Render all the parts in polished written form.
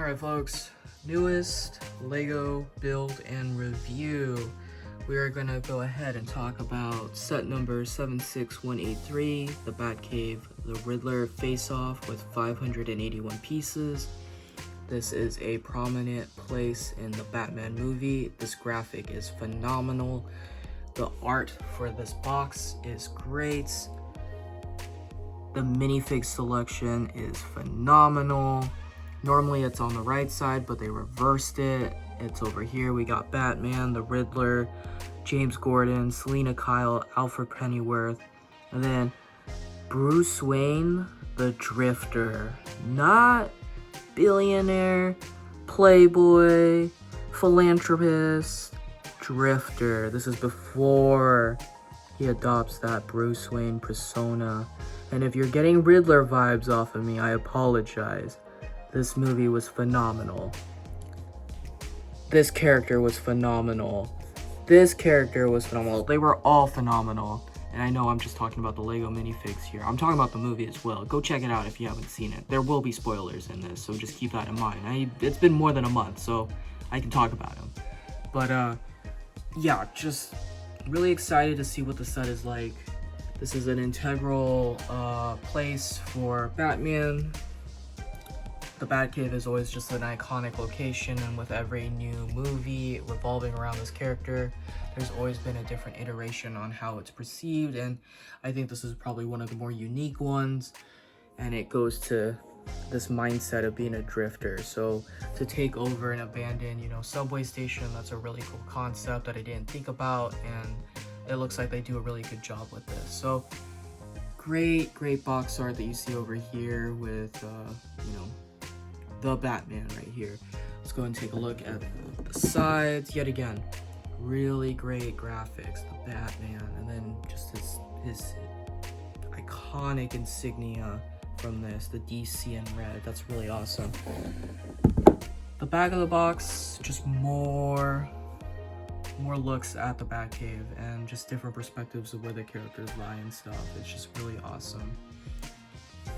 Alright folks, newest Lego build and review. We are going to go ahead and talk about set number 76183, the Batcave, the Riddler face-off with 581 pieces. This is a prominent place in the Batman movie. This graphic is phenomenal. The art for this box is great. The minifig selection is phenomenal. Normally it's on the right side, but they reversed it. It's over here. We got Batman, the Riddler, James Gordon, Selina Kyle, Alfred Pennyworth, and then Bruce Wayne, the Drifter. Not billionaire, playboy, philanthropist, Drifter. This is before he adopts that Bruce Wayne persona. And if you're getting Riddler vibes off of me, I apologize. This movie was phenomenal. This character was phenomenal. This character was phenomenal. They were all phenomenal. And I know I'm just talking about the Lego minifigs here. I'm talking about the movie as well. Go check it out if you haven't seen it. There will be spoilers in this, so just keep that in mind. It's been more than a month, so I can talk about them. But yeah, just really excited to see what the set is like. This is an integral place for Batman. The Batcave is always just an iconic location, and with every new movie revolving around this character, there's always been a different iteration on how it's perceived, and I think this is probably one of the more unique ones, and it goes to this mindset of being a drifter. So to take over an abandoned, subway station, that's a really cool concept that I didn't think about, and it looks like they do a really good job with this. So great box art that you see over here with, the Batman right here. Let's go and take a look at the sides. Yet again, really great graphics, the Batman, and then just his iconic insignia from this, the DC in red. That's really awesome. The back of the box, just more looks at the Batcave and just different perspectives of where the characters lie and stuff. It's just really awesome.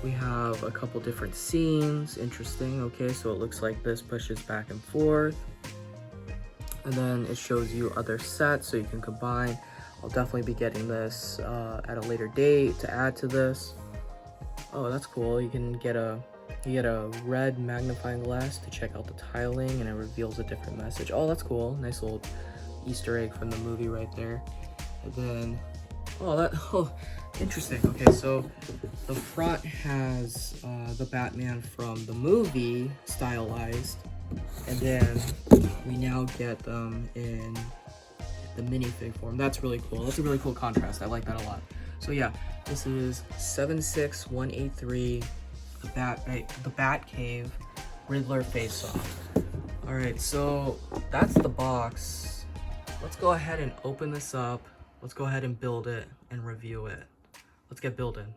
We have a couple different scenes. Interesting. Okay, so it looks like this pushes back and forth, and then it shows you other sets so you can combine. I'll definitely be getting this at a later date to add to this. Oh, that's cool. You get a red magnifying glass to check out the tiling, and it reveals a different message. Oh, that's cool. Nice little Easter egg from the movie right there. And then interesting. Okay, so the front has the Batman from the movie stylized, and then we now get them in the minifig form. That's really cool. That's a really cool contrast. I like that a lot. So yeah, this is 76183, the Batcave Riddler face-off. All right, so that's the box. Let's go ahead and open this up. Let's go ahead and build it and review it. Let's get building.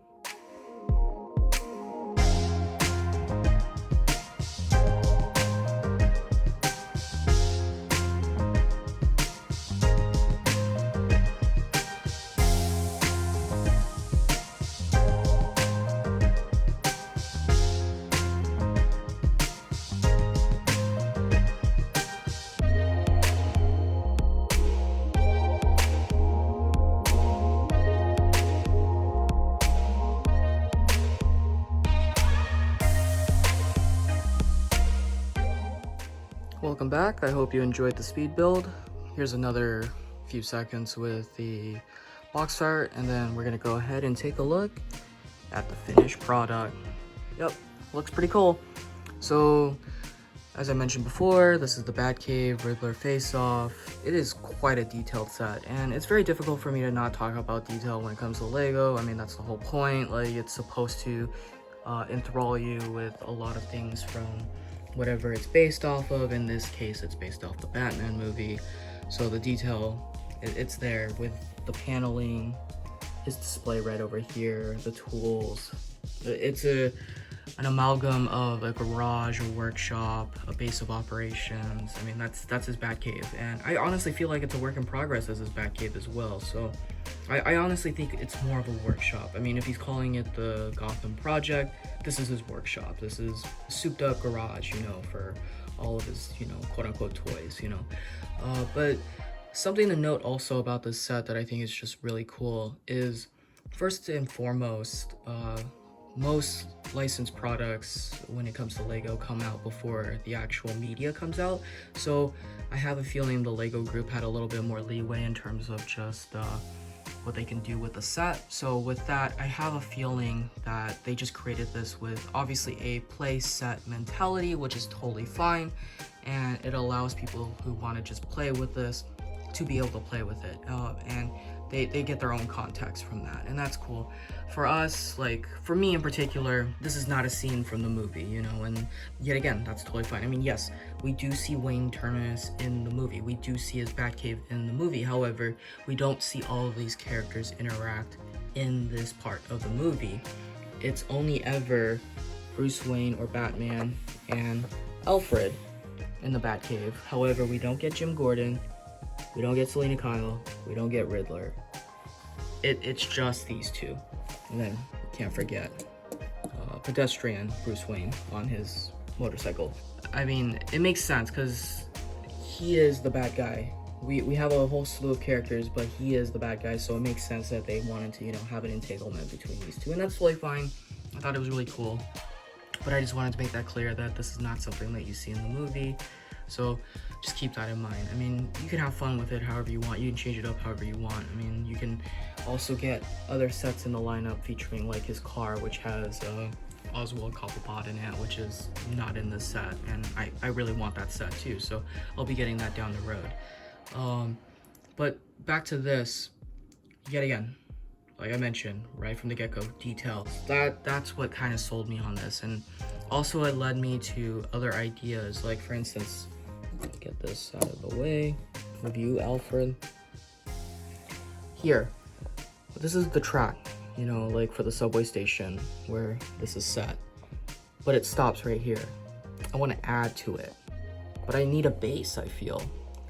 Welcome back. I hope you enjoyed the speed build. Here's another few seconds with the box art, and then we're gonna go ahead and take a look at the finished product. Yep, looks pretty cool. So, as I mentioned before, this is the Batcave Riddler face-off. It is quite a detailed set, and it's very difficult for me to not talk about detail when it comes to Lego. I mean, that's the whole point. Like, it's supposed to enthrall you with a lot of things from whatever it's based off of. In this case, it's based off the Batman movie. So the detail, it's there with the paneling, his display right over here, the tools. It's a an amalgam of a garage, a workshop, a base of operations. I mean, that's his Batcave, and I honestly feel like it's a work in progress as his Batcave as well. So I honestly think it's more of a workshop. I mean, if he's calling it the Gotham Project, this is his workshop. This is a souped up garage, you know, for all of his, you know, quote unquote toys, you know. But something to note also about this set that I think is just really cool is, first and foremost, most licensed products when it comes to Lego come out before the actual media comes out. So I have a feeling the Lego group had a little bit more leeway in terms of just what they can do with the set. So with that, I have a feeling that they just created this with obviously a play set mentality, which is totally fine, and it allows people who want to just play with this to be able to play with it, and they get their own context from that, and that's cool. For us, like for me in particular, this is not a scene from the movie, you know, and yet again, that's totally fine. I mean, yes, we do see Wayne Turnus in the movie, we do see his Batcave in the movie, however, we don't see all of these characters interact in this part of the movie. It's only ever Bruce Wayne or Batman and Alfred in the Batcave. However, we don't get Jim Gordon, we don't get Selina Kyle, we don't get Riddler. It's just these two. And then, can't forget, pedestrian Bruce Wayne on his motorcycle. I mean, it makes sense because he is the bad guy. We have a whole slew of characters, but he is the bad guy, so it makes sense that they wanted to, you know, have an entanglement between these two, and that's totally fine. I thought it was really cool, but I just wanted to make that clear that this is not something that you see in the movie. So just keep that in mind. I mean, you can have fun with it however you want. You can change it up however you want. I mean, you can also get other sets in the lineup featuring like his car, which has Oswald Cobblepot in it, which is not in this set, and I really want that set too, so I'll be getting that down the road. But back to this, yet again, like I mentioned right from the get-go, details. That's what kind of sold me on this, and also it led me to other ideas, like for instance, get this out of the way, review Alfred. Here, this is the track, you know, like for the subway station where this is set, but it stops right here. I want to add to it, but I need a base, I feel.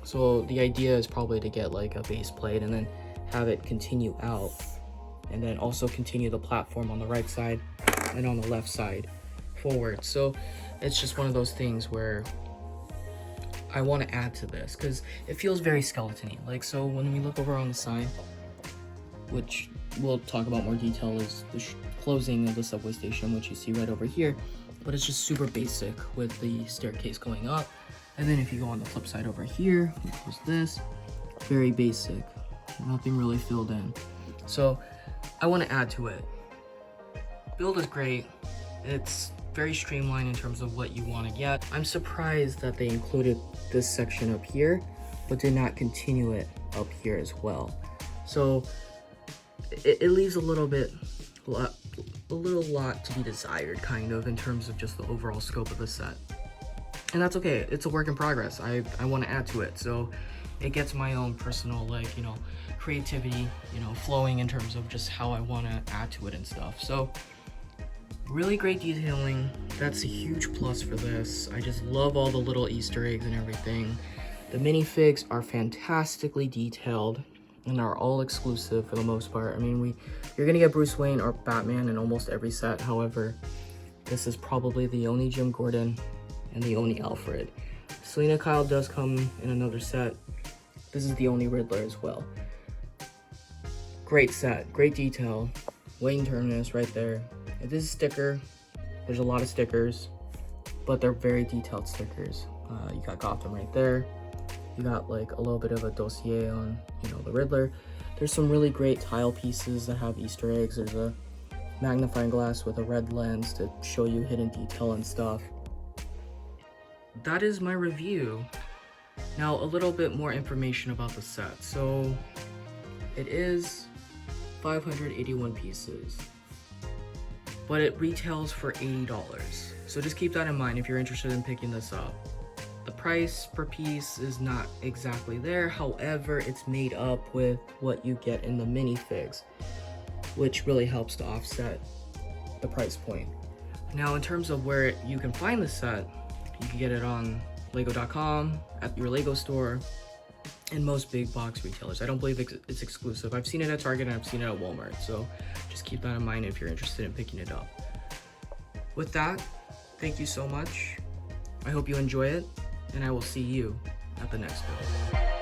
So the idea is probably to get like a base plate and then have it continue out, and then also continue the platform on the right side and on the left side forward. So it's just one of those things where I want to add to this because it feels very skeleton-y. Like, so when we look over on the side, which we'll talk about more detail, is the closing of the subway station, which you see right over here, but it's just super basic with the staircase going up. And then if you go on the flip side over here, which was this, very basic, nothing really filled in. So I want to add to it. Build is great. It's very streamlined in terms of what you want to get. I'm surprised that they included this section up here, but did not continue it up here as well. So it leaves a little lot to be desired, kind of, in terms of just the overall scope of the set. And that's okay, it's a work in progress. I want to add to it, so it gets my own personal, like, you know, creativity, you know, flowing in terms of just how I want to add to it and stuff. So really great detailing. That's a huge plus for this. I just love all the little Easter eggs and everything. The minifigs are fantastically detailed and are all exclusive for the most part. I mean, you're gonna get Bruce Wayne or Batman in almost every set. However, this is probably the only Jim Gordon and the only Alfred. Selina Kyle does come in another set. This is the only Riddler as well. Great set, great detail. Wayne Turnus right there. It is a sticker. There's a lot of stickers, but they're very detailed stickers. You got Gotham right there. You got like a little bit of a dossier on, you know, the Riddler. There's some really great tile pieces that have Easter eggs. There's a magnifying glass with a red lens to show you hidden detail and stuff. That is my review. Now, a little bit more information about the set. So it is 581 pieces, but it retails for $80. So just keep that in mind if you're interested in picking this up. The price per piece is not exactly there, however, it's made up with what you get in the minifigs, which really helps to offset the price point. Now, in terms of where you can find the set, you can get it on lego.com, at your Lego store, and most big box retailers. I don't believe it's exclusive. I've seen it at Target and I've seen it at Walmart, so just keep that in mind if you're interested in picking it up. With that, thank you so much. I hope you enjoy it, and I will see you at the next video.